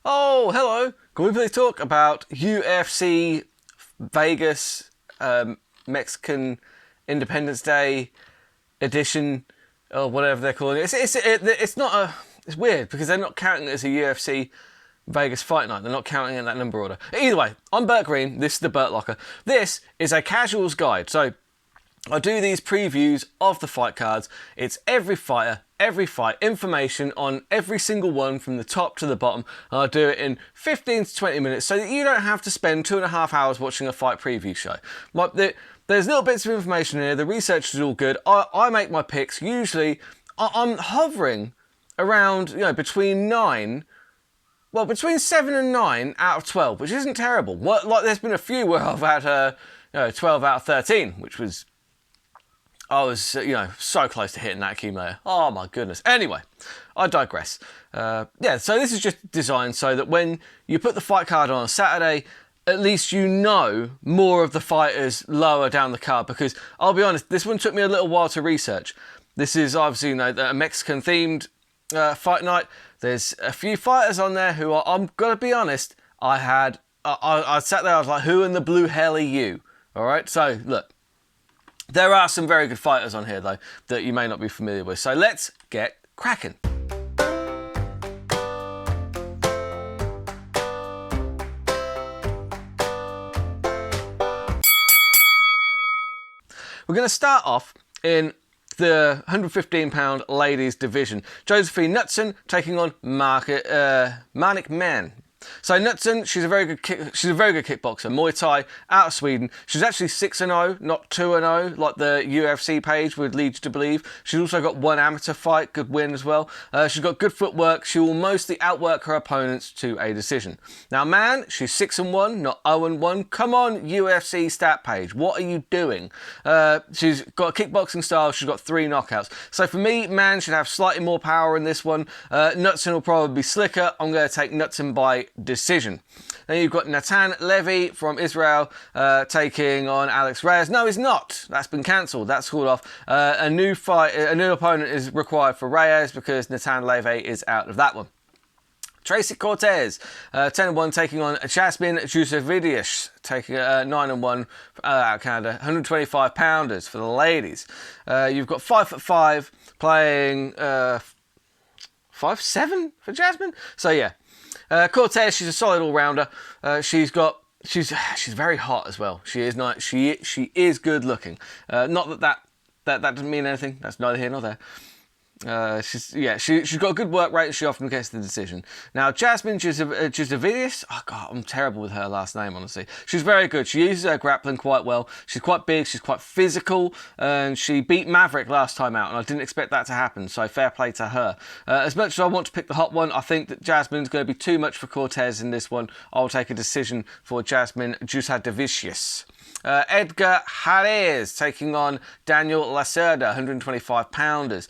Oh, hello. Can we please talk about UFC Vegas Mexican Independence Day edition or whatever they're calling it? It's not a. It's weird because they're not counting it as a UFC Vegas Fight Night. They're not counting it in that number order. Either way, I'm Burt Green. This is the Burt Locker. This is a casuals guide. So I do these previews of the fight cards. It's every fighter, every fight, information on every single one from the top to the bottom. And I do it in 15 to 20 minutes so that you don't have to spend 2.5 hours watching a fight preview show. There's little bits of information here. The research is all good. I make my picks. Usually, I'm hovering around, between 7 and 9 out of 12, which isn't terrible. There's been a few where I've had 12 out of 13, which was... I was, so close to hitting that accumulator. Oh my goodness. Anyway, I digress. So this is just designed so that when you put the fight card on Saturday, at least you know more of the fighters lower down the card, because I'll be honest, this one took me a little while to research. This is obviously, a Mexican themed fight night. There's a few fighters on there who I'm gonna be honest, I sat there, I was like, who in the blue hell are you? All right, so look. There are some very good fighters on here, though, that you may not be familiar with. So let's get cracking. We're going to start off in the 115-pound ladies division. Josephine Knutson taking on Manik Mann. So Knutson, she's a very good kickboxer, Muay Thai, out of Sweden. She's actually 6-0, not 2-0, like the UFC page would lead you to believe. She's also got one amateur fight, good win as well. She's got good footwork. She will mostly outwork her opponents to a decision. Now, Mann, she's 6-1, not 0-1. Come on, UFC stat page, what are you doing? She's got a kickboxing style. She's got 3 knockouts. So for me, Mann should have slightly more power in this one. Knutson will probably be slicker. I'm going to take Knutson by decision. Then you've got Natan Levy from Israel taking on Alex Reyes. No, he's not. That's been cancelled. That's called off. A new opponent is required for Reyes because Natan Levy is out of that one. Tracy Cortez, 10-1, taking on Jasmine Jusevidius, taking 9-1 out of Canada. 125-pounders for the ladies. You've got 5'5", playing 5'7" for Jasmine. So yeah. Cortez, she's a solid all-rounder. She's very hot as well. She is nice. She is good looking. Not that doesn't mean anything. That's neither here nor there. She's got a good work rate and she often gets the decision. Now, Jasmine Jusevidius, oh God, I'm terrible with her last name, honestly. She's very good. She uses her grappling quite well. She's quite big, she's quite physical, and she beat Maverick last time out, and I didn't expect that to happen, so fair play to her. As much as I want to pick the hot one, I think that Jasmine's going to be too much for Cortez in this one. I'll take a decision for Jasmine Jusevidius. Edgar Jerez taking on Daniel Lacerda, 125-pounders.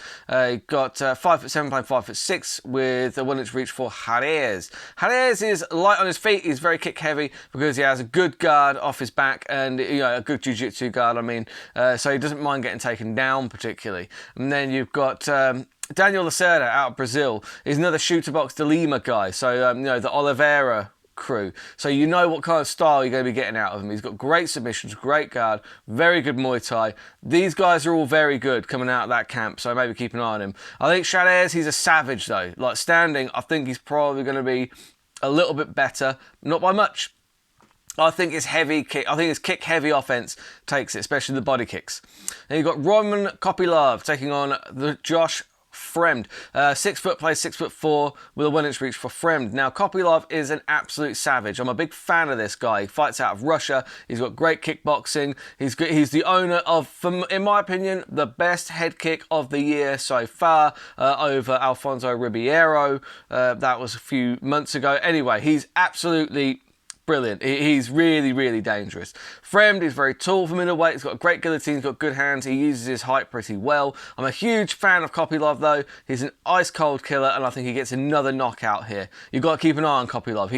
Got 5'7", playing 5'6", with a 1-inch reach for Jerez. Jerez is light on his feet. He's very kick heavy because he has a good guard off his back and a good jiu-jitsu guard. So he doesn't mind getting taken down particularly. And then you've got Daniel Lacerda out of Brazil. He's another shooter box de Lima guy. So the Oliveira crew. So you know what kind of style you're going to be getting out of him. He's got great submissions, great guard, very good Muay Thai. These guys are all very good coming out of that camp, so maybe keep an eye on him. I think Jerez, he's a savage though. Like standing, I think he's probably going to be a little bit better, not by much. I think his kick heavy offense takes it, especially the body kicks. And you've got Roman Kopylov taking on Josh Fremd. 6 foot, plays 6'4" with a 1-inch reach for Fremd. Now, Kopylov is an absolute savage. I'm a big fan of this guy. He fights out of Russia. He's got great kickboxing. He's the owner of, in my opinion, the best head kick of the year so far over Alfonso Ribeiro. That was a few months ago. Anyway, he's absolutely brilliant. He's really, really dangerous. Fremd is very tall for middleweight. He's got a great guillotine. He's got good hands. He uses his height pretty well. I'm a huge fan of Kopylov, though. He's an ice-cold killer, and I think he gets another knockout here. You've got to keep an eye on Kopylov.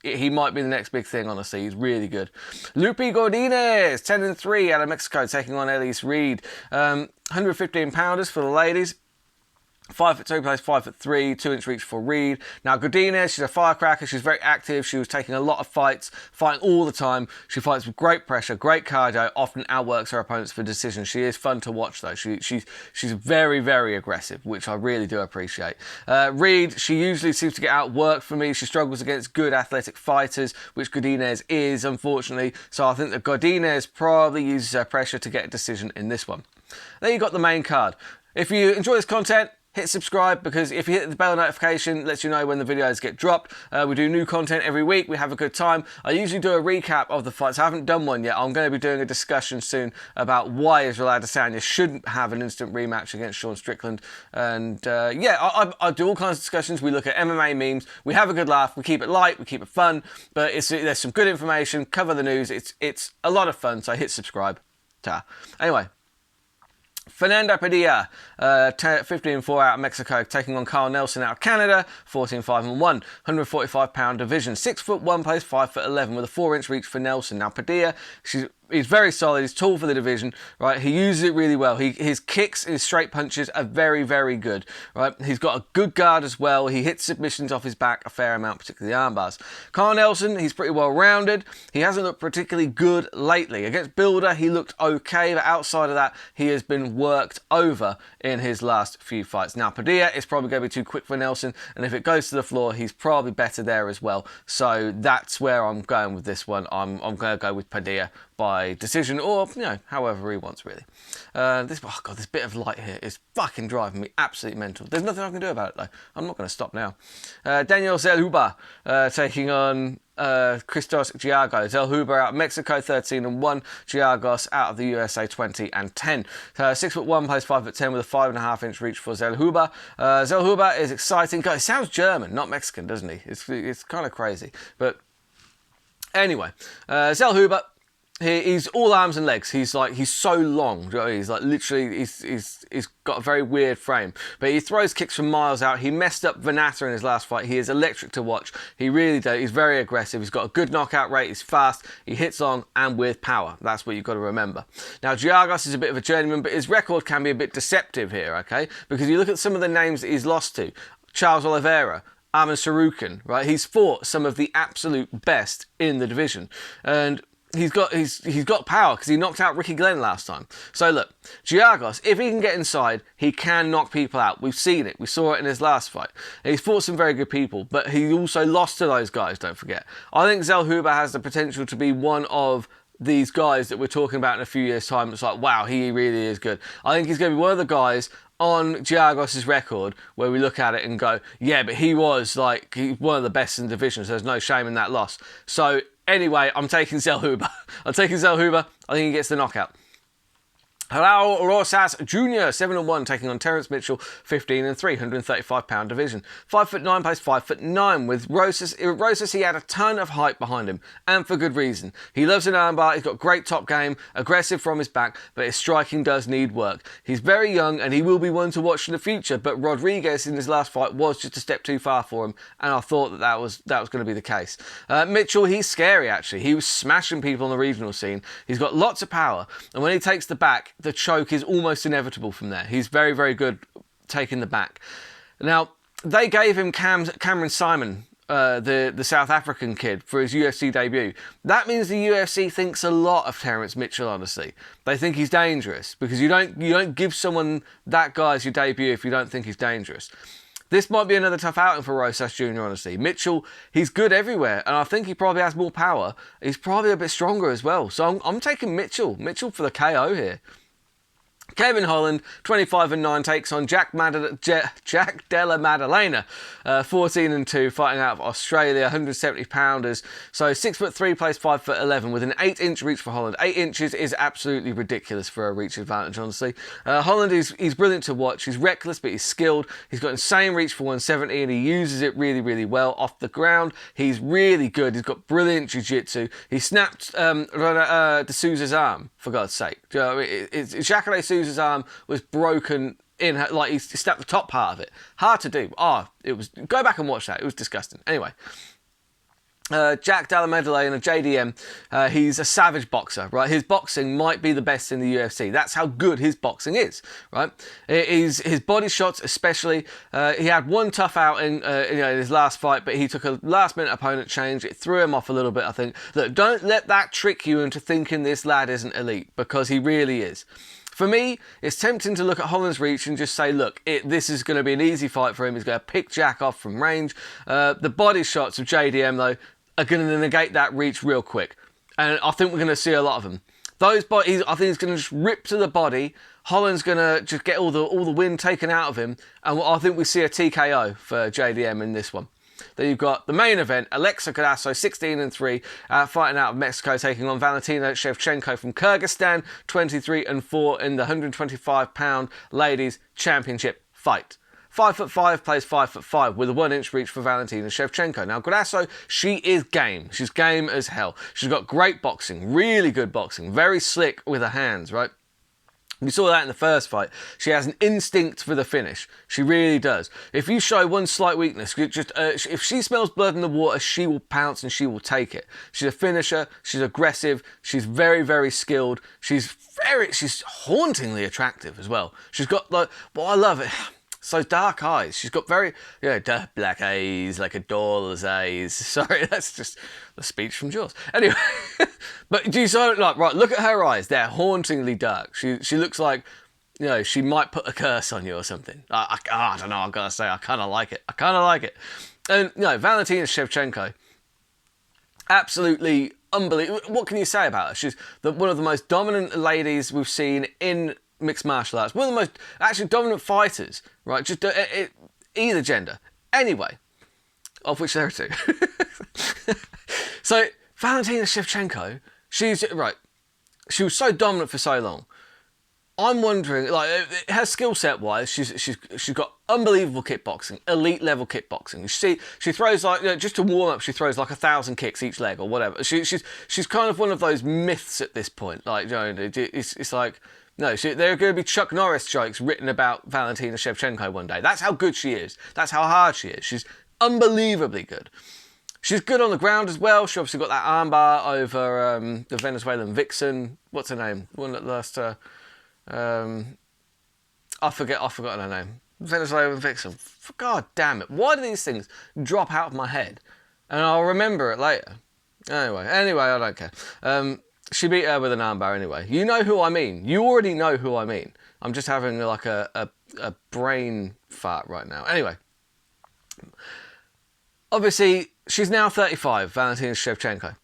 He might be the next big thing, honestly. He's really good. Lupi Godinez, 10-3 out of Mexico, taking on Elise Reed. 115-pounders for the ladies. 5'2", plays 5'3", 2-inch reach for Reed. Now Godinez, she's a firecracker. She's very active. She was taking a lot of fights, fighting all the time. She fights with great pressure, great cardio. Often outworks her opponents for decisions. She is fun to watch though. She's very, very aggressive, which I really do appreciate. Reed, she usually seems to get outworked for me. She struggles against good athletic fighters, which Godinez is, unfortunately. So I think that Godinez probably uses her pressure to get a decision in this one. Then you got the main card. If you enjoy this content, hit subscribe, because if you hit the bell notification, it lets you know when the videos get dropped. We do new content every week. We have a good time. I usually do a recap of the fights. I haven't done one yet. I'm going to be doing a discussion soon about why Israel Adesanya shouldn't have an instant rematch against Sean Strickland. And yeah, I do all kinds of discussions. We look at MMA memes. We have a good laugh. We keep it light. We keep it fun. But there's some good information. Cover the news. It's a lot of fun. So hit subscribe. Ta. Anyway. Fernando Padilla, 15-4 out of Mexico, taking on Carl Nelson out of Canada, 14-5-1, 145-pound division. 6'1", plays 5'11", with a 4-inch reach for Nelson. Now Padilla, he's very solid. He's tall for the division, right? He uses it really well. His kicks, his straight punches are very, very good, right? He's got a good guard as well. He hits submissions off his back a fair amount, particularly the armbars. Carl Nelson, he's pretty well rounded. He hasn't looked particularly good lately. Against Builder, he looked okay, but outside of that, he has been worked over in his last few fights. Now Padilla is probably going to be too quick for Nelson, and if it goes to the floor, he's probably better there as well. So that's where I'm going with this one. I'm going to go with Padilla by decision, or however he wants, really. This bit of light here is fucking driving me absolutely mental. There's nothing I can do about it though. I'm not going to stop now. Daniel Zellhuber taking on Christos Giagos. Zellhuber out of Mexico, 13-1. Giagos out of the USA, 20-10. 6'1", plays 5'10", with a 5.5-inch reach for Zellhuber. Zellhuber is exciting. God, he sounds German, not Mexican, doesn't he? It's kind of crazy. But anyway, Zellhuber. He's all arms and legs. He's so long. You know, he's like literally, he's got a very weird frame. But he throws kicks from miles out. He messed up Venata in his last fight. He is electric to watch. He really does. He's very aggressive. He's got a good knockout rate. He's fast. He hits long and with power. That's what you've got to remember. Now, Giagos is a bit of a journeyman, but his record can be a bit deceptive here, okay? Because you look at some of the names that he's lost to. Charles Oliveira, Arman Sarukian, right? He's fought some of the absolute best in the division. And he's got power because he knocked out Ricky Glenn last time. So look, Giagos, if he can get inside, he can knock people out. We've seen it. We saw it in his last fight. And he's fought some very good people, but he also lost to those guys, don't forget. I think Zellhuber has the potential to be one of these guys that we're talking about in a few years' time. It's like, wow, he really is good. I think he's going to be one of the guys on Giagos' record where we look at it and go, yeah, but he was one of the best in the division, so there's no shame in that loss. So anyway, I'm taking Zellhuber. I think he gets the knockout. Raul Rosas Jr., 7-1, taking on Terence Mitchell, 15-3, 135-pound division. 5'9", plays 5'9". With Rosas, he had a ton of hype behind him, and for good reason. He loves an armbar, he's got great top game, aggressive from his back, but his striking does need work. He's very young, and he will be one to watch in the future, but Rodriguez in his last fight was just a step too far for him, and I thought that was going to be the case. Mitchell, he's scary, actually. He was smashing people on the regional scene. He's got lots of power, and when he takes the back, the choke is almost inevitable from there. He's very, very good taking the back. Now, they gave him Cameron Simon, the South African kid, for his UFC debut. That means the UFC thinks a lot of Terence Mitchell, honestly. They think he's dangerous, because you don't give someone that guy as your debut if you don't think he's dangerous. This might be another tough outing for Rosas Jr., honestly. Mitchell, he's good everywhere, and I think he probably has more power. He's probably a bit stronger as well. So I'm taking Mitchell for the KO here. Kevin Holland, 25-9, takes on Jack Della Maddalena, 14-2, fighting out of Australia, 170-pounders. So 6'3", plays 5'11", with an 8-inch reach for Holland. 8 inches is absolutely ridiculous for a reach advantage, honestly. Holland, he's brilliant to watch. He's reckless, but he's skilled. He's got insane reach for 170, and he uses it really, really well off the ground. He's really good. He's got brilliant jiu-jitsu. He snapped De Souza's arm, for God's sake. You know, Jacare Souza's arm was broken in her, like he snapped the top part of it. Hard to do. Go back and watch that. It was disgusting. Anyway, Jack Della Maddalena, JDM, he's a savage boxer, right? His boxing might be the best in the UFC. That's how good his boxing is, right? His body shots, especially. He had one tough outing, in his last fight, but he took a last-minute opponent change. It threw him off a little bit, I think. Look, don't let that trick you into thinking this lad isn't elite, because he really is. For me, it's tempting to look at Holland's reach and just say, look, this is going to be an easy fight for him. He's going to pick Jack off from range. The body shots of JDM, though, are going to negate that reach real quick. And I think we're going to see a lot of them. Those bodies, I think he's going to just rip to the body. Holland's going to just get all the wind taken out of him. And I think we see a TKO for JDM in this one. Then you've got the main event, Alexa Grasso, 16-3, fighting out of Mexico, taking on Valentina Shevchenko from Kyrgyzstan, 23-4 in the 125-pound ladies championship fight. 5'5", plays 5'5", with a 1-inch reach for Valentina Shevchenko. Now, Grasso, she is game. She's game as hell. She's got great boxing, really good boxing, very slick with her hands, right? We saw that in the first fight. She has an instinct for the finish. She really does. If you show one slight weakness, if she smells blood in the water, she will pounce and she will take it. She's a finisher. She's aggressive. She's very, very skilled. She's hauntingly attractive as well. She's got I love it. So dark eyes. She's got very, dark black eyes, like a doll's eyes. Sorry, that's just the speech from Jaws. Anyway, but do you sort of right, look at her eyes. They're hauntingly dark. She looks like, she might put a curse on you or something. I don't know, I've got to say, I kind of like it. And, Valentina Shevchenko, absolutely unbelievable. What can you say about her? She's one of the most dominant ladies we've seen in mixed martial arts. One of the most actually dominant fighters, right? Just either gender. Anyway, of which there are two. So Valentina Shevchenko, she was so dominant for so long. I'm wondering, her skill set wise, she's got unbelievable kickboxing, elite level kickboxing. She throws just to warm up, she throws 1,000 kicks each leg or whatever. She's kind of one of those myths at this point. It's like. No, there are going to be Chuck Norris jokes written about Valentina Shevchenko one day. That's how good she is. That's how hard she is. She's unbelievably good. She's good on the ground as well. She obviously got that armbar over the Venezuelan vixen. What's her name? One that lost her. I've forgotten her name. Venezuelan vixen. God damn it. Why do these things drop out of my head? And I'll remember it later. Anyway, I don't care. She beat her with an armbar anyway. You know who I mean. You already know who I mean. I'm just having a brain fart right now. Anyway. Obviously, she's now 35, Valentina Shevchenko.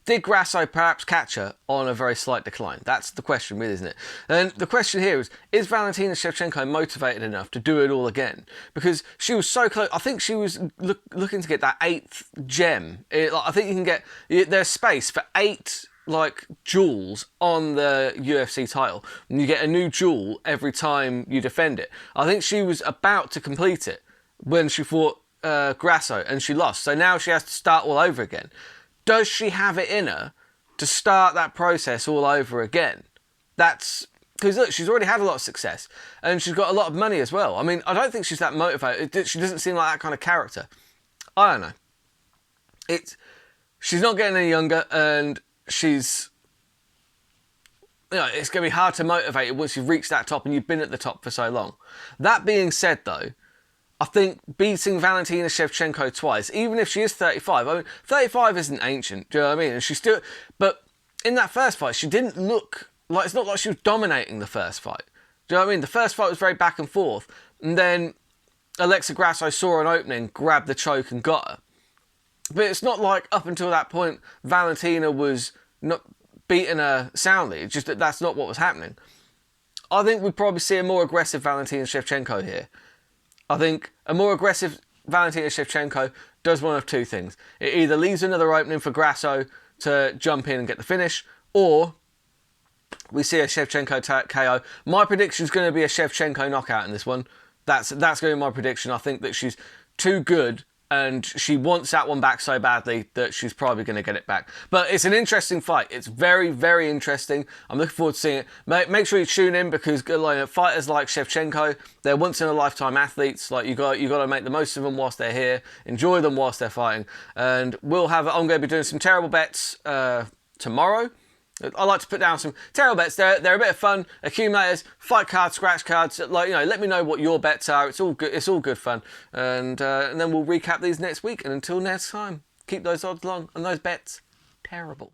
Did Grasso perhaps catch her on a very slight decline? That's the question, really, isn't it? And the question here is Valentina Shevchenko motivated enough to do it all again? Because she was so close. I think she was looking to get that 8th gem. I think you can get... There's space for 8... jewels on the UFC title, and you get a new jewel every time you defend it. I think she was about to complete it when she fought Grasso and she lost, so now she has to start all over again. Does she have it in her to start that process all over again? That's because look, she's already had a lot of success and she's got a lot of money as well. I mean, I don't think she's that motivated. She doesn't seem like that kind of character. I don't know. She's not getting any younger, and she's, it's going to be hard to motivate you once you've reached that top and you've been at the top for so long. That being said, though, I think beating Valentina Shevchenko twice, even if she is 35, I mean, 35 isn't ancient, do you know what I mean? And she's still, but in that first fight, she didn't look like, it's not like she was dominating the first fight. Do you know what I mean? The first fight was very back and forth, and then Alexa Grasso saw an opening, grabbed the choke and got her. But it's not like up until that point, Valentina was not beating her soundly. It's just that's not what was happening. I think we'd probably see a more aggressive Valentina Shevchenko here. I think a more aggressive Valentina Shevchenko does one of two things. It either leaves another opening for Grasso to jump in and get the finish, or we see a Shevchenko KO. My prediction is going to be a Shevchenko knockout in this one. That's going to be my prediction. I think that she's too good and she wants that one back so badly that she's probably going to get it back. But it's an interesting fight. It's very, very interesting. I'm looking forward to seeing it. Make sure you tune in, because fighters like Shevchenko, they're once in a lifetime athletes. Like you got to make the most of them whilst they're here. Enjoy them whilst they're fighting. And I'm going to be doing some terrible bets tomorrow. I like to put down some terrible bets. They're a bit of fun. Accumulators, fight cards, scratch cards. Let me know what your bets are. It's all good. It's all good fun. And then we'll recap these next week. And until next time, keep those odds long and those bets terrible.